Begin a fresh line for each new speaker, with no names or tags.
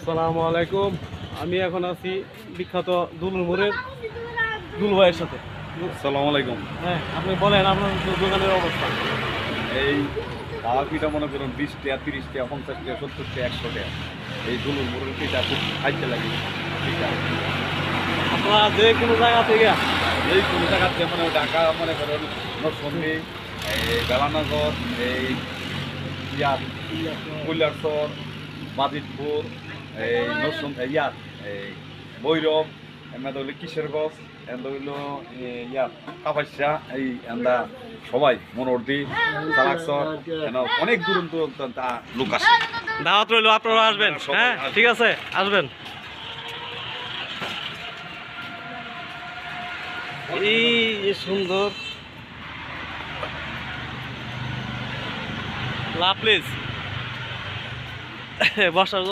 আসসালামু আলাইকুম। আমি এখন আছি বিখ্যাত দুলুর মোড়ের দুলু ভাইয়ের সাথে।
আসসালামু আলাইকুম।
হ্যাঁ, আপনি বলেন আপনার দোকানের অবস্থা।
এই পাওয়া পিঠা মনে করুন 20 টাকা 30 টাকা 50 টাকা 70 টাকা 100 টাকা। এই দুলুর মুরুর পিঠা খুব খাইতে লাগে পিঠা।
আপনারা যে কোনো জায়গা থেকে
এই কোনো জায়গাতে মানে ঢাকা মনে করেন নরসন্দী, এই বেলানগর, এই কৈলাসর, মাজিদপুর, এই এই ভৈরব, এমনি হইলো কিশোরগঞ্জ, এমনি হইলো কাপাসিয়া, এই এন্দা সবাই মনোরদি, চালাকসর, অনেক দূর দূরান্ত লোক আসে।
দাওয়াত রইল, আপনারা আসবেন। হ্যাঁ, ঠিক আছে, আসবেন। এই সুন্দর লাভলিস বসার